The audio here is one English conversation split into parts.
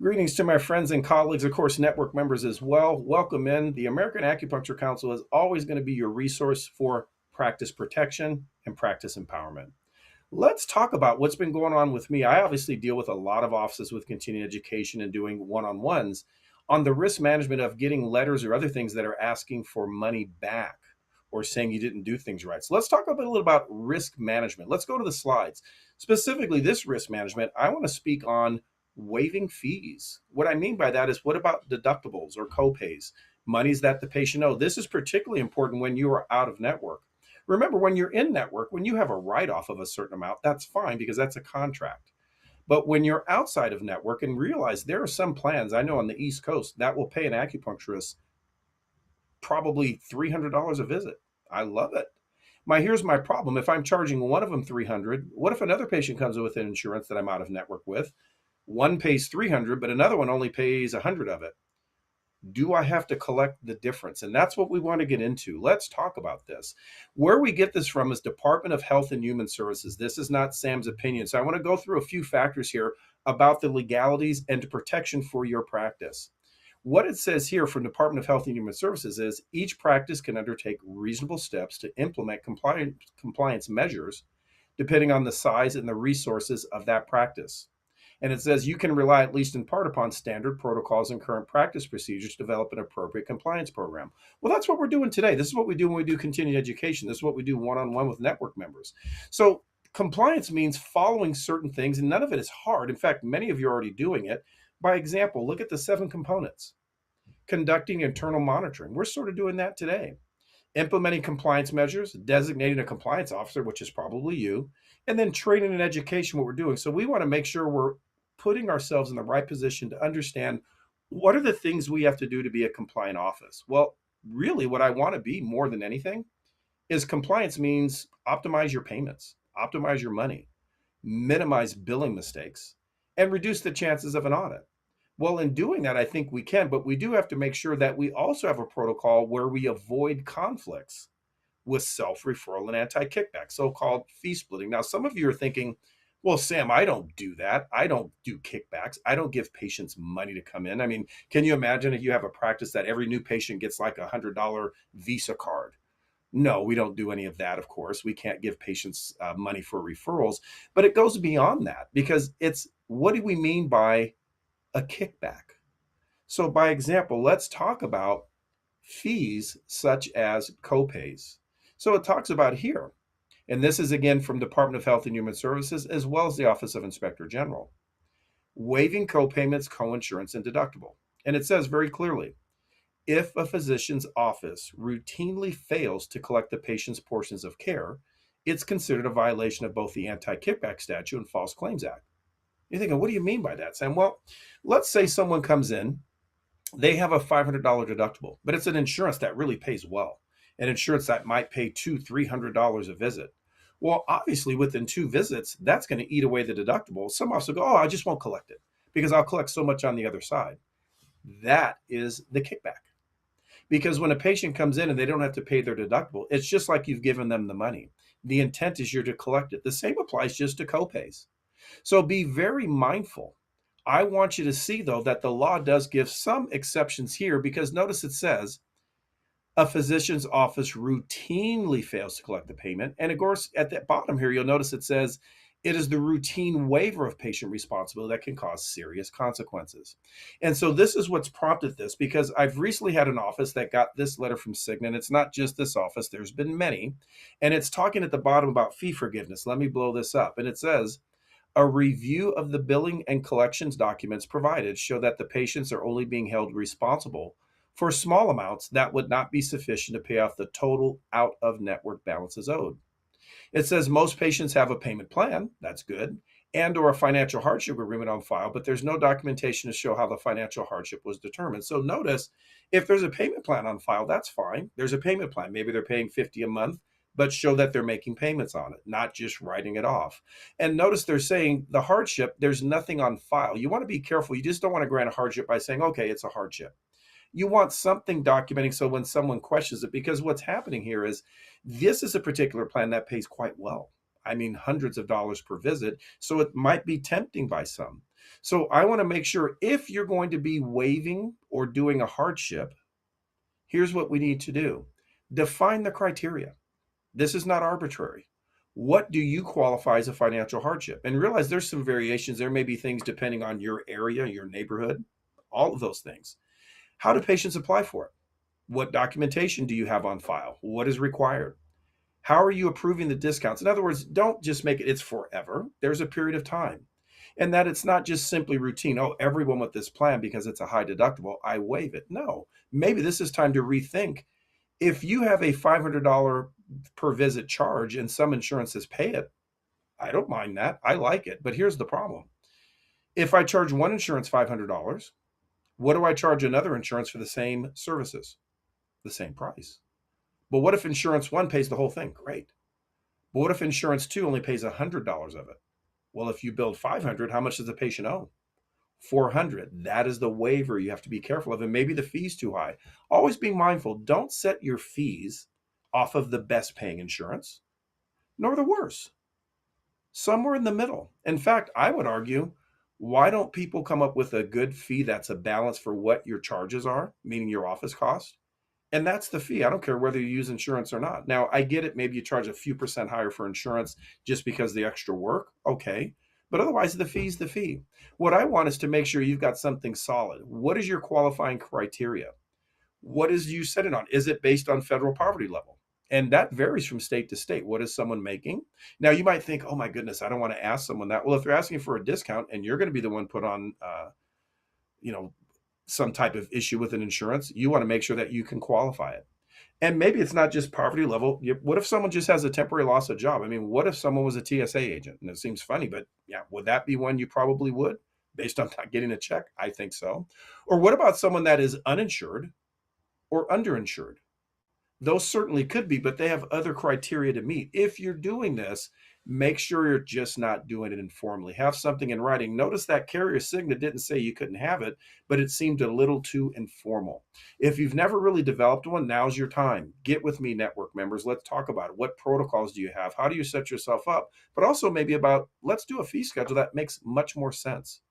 Greetings to my friends and colleagues, of course, network members as well. Welcome in. The American Acupuncture Council is always going to be your resource for practice protection and practice empowerment. Let's talk about what's been going on with me. I obviously deal with a lot of offices with continuing education and doing one on ones on the risk management of getting letters or other things that are asking for money back or saying you didn't do things right. So let's talk a little about risk management. Let's go to the slides. Specifically, this risk management, I want to speak on waiving fees. What I mean by that is what about deductibles or copays, monies that the patient owes? This is particularly important when you are out of network. Remember, when you're in network, when you have a write-off of a certain amount, that's fine because that's a contract. But when you're outside of network and realize there are some plans, I know on the East Coast, that will pay an acupuncturist probably $300 a visit. I love it. Here's my problem. If I'm charging one of them 300, what if another patient comes in with an insurance that I'm out of network with? One pays 300, but another one only pays 100 of it. Do I have to collect the difference? And that's what we want to get into. Let's talk about this. Where we get this from is Department of Health and Human Services. This is not Sam's opinion. So I want to go through a few factors here about the legalities and protection for your practice. What it says here from Department of Health and Human Services is each practice can undertake reasonable steps to implement compliance measures depending on the size and the resources of that practice. And it says you can rely at least in part upon standard protocols and current practice procedures to develop an appropriate compliance program. Well, that's what we're doing today. This is what we do when we do continuing education. This is what we do one-on-one with network members. So compliance means following certain things, and none of it is hard. In fact, many of you are already doing it. By example, look at the 7 components. Conducting internal monitoring. We're sort of doing that today. Implementing compliance measures, designating a compliance officer, which is probably you, and then training and education, what we're doing. So we want to make sure we're putting ourselves in the right position to understand what are the things we have to do to be a compliant office. Well, really what I want to be more than anything is compliance means optimize your payments, optimize your money, minimize billing mistakes, and reduce the chances of an audit. Well, in doing that, I think we can, but we do have to make sure that we also have a protocol where we avoid conflicts with self-referral and anti-kickback, so-called fee splitting. Now, some of you are thinking, well, Sam, I don't do that. I don't do kickbacks. I don't give patients money to come in. I mean, can you imagine if you have a practice that every new patient gets like a $100 Visa card? No, we don't do any of that, of course. We can't give patients money for referrals, but it goes beyond that because it's what do we mean by a kickback? So by example, let's talk about fees such as copays. So it talks about here, and this is again from Department of Health and Human Services, as well as the Office of Inspector General, waiving copayments, coinsurance, and deductible. And it says very clearly, if a physician's office routinely fails to collect the patient's portions of care, it's considered a violation of both the Anti-Kickback Statute and False Claims Act. You're thinking, what do you mean by that, Sam? Well, let's say someone comes in, they have a $500 deductible, but it's an insurance that really pays well, an insurance that might pay $200, $300 a visit. Well, obviously, within 2 visits, that's going to eat away the deductible. Some also go, oh, I just won't collect it because I'll collect so much on the other side. That is the kickback. Because when a patient comes in and they don't have to pay their deductible, it's just like you've given them the money. The intent is you're to collect it. The same applies just to copays. So be very mindful. I want you to see, though, that the law does give some exceptions here because notice it says a physician's office routinely fails to collect the payment. And of course, at the bottom here, you'll notice it says it is the routine waiver of patient responsibility that can cause serious consequences. And so this is what's prompted this because I've recently had an office that got this letter from Cigna, and it's not just this office, there's been many, and it's talking at the bottom about fee forgiveness. Let me blow this up. And it says, a review of the billing and collections documents provided show that the patients are only being held responsible for small amounts that would not be sufficient to pay off the total out-of-network balances owed. It says most patients have a payment plan, that's good, and or a financial hardship agreement on file, but there's no documentation to show how the financial hardship was determined. So notice, if there's a payment plan on file, that's fine. There's a payment plan. Maybe they're paying $50 a month, but show that they're making payments on it, not just writing it off. And notice they're saying the hardship, there's nothing on file. You want to be careful. You just don't want to grant a hardship by saying, okay, it's a hardship. You want something documenting so when someone questions it, because what's happening here is this is a particular plan that pays quite well. I mean, hundreds of dollars per visit. So it might be tempting by some. So I want to make sure if you're going to be waiving or doing a hardship, here's what we need to do. Define the criteria. This is not arbitrary. What do you qualify as a financial hardship? And realize there's some variations. There may be things depending on your area, your neighborhood, all of those things. How do patients apply for it? What documentation do you have on file? What is required? How are you approving the discounts? In other words, don't just make it's forever. There's a period of time. And that it's not just simply routine. Oh, everyone with this plan, because it's a high deductible, I waive it. No, maybe this is time to rethink. If you have a $500 per visit charge and some insurances pay it, I don't mind that. I like it. But here's the problem. If I charge one insurance $500, what do I charge another insurance for the same services? The same price. But what if insurance one pays the whole thing? Great. But what if insurance two only pays $100 of it? Well, if you bill $500, how much does the patient owe? $400. That is the waiver you have to be careful of. And maybe the fee's too high. Always be mindful. Don't set your fees off of the best paying insurance, nor the worst. Somewhere in the middle. In fact, I would argue, why don't people come up with a good fee that's a balance for what your charges are, meaning your office cost? And that's the fee. I don't care whether you use insurance or not. Now, I get it. Maybe you charge a few percent higher for insurance just because of the extra work. Okay. But otherwise, the fee's the fee. What I want is to make sure you've got something solid. What is your qualifying criteria? What is you set it on? Is it based on federal poverty level? And that varies from state to state. What is someone making? Now, you might think, oh my goodness, I don't want to ask someone that. Well, if they're asking for a discount and you're going to be the one put on, you know, some type of issue with an insurance, you want to make sure that you can qualify it. And maybe it's not just poverty level. What if someone just has a temporary loss of job? I mean, what if someone was a TSA agent? And it seems funny, but yeah, would that be one you probably would based on not getting a check? I think so. Or what about someone that is uninsured or underinsured? Those certainly could be, but they have other criteria to meet. If you're doing this, make sure you're just not doing it informally. Have something in writing. Notice that carrier signet didn't say you couldn't have it, but it seemed a little too informal. If you've never really developed one, now's your time. Get with me, network members. Let's talk about it. What protocols do you have? How do you set yourself up? But also maybe about, let's do a fee schedule that makes much more sense.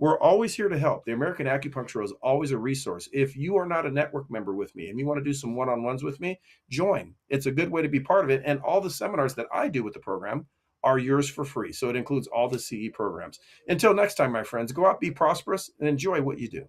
We're always here to help. The American Acupuncture is always a resource. If you are not a network member with me and you want to do some one-on-ones with me, join. It's a good way to be part of it. And all the seminars that I do with the program are yours for free. So it includes all the CE programs. Until next time, my friends, go out, be prosperous, and enjoy what you do.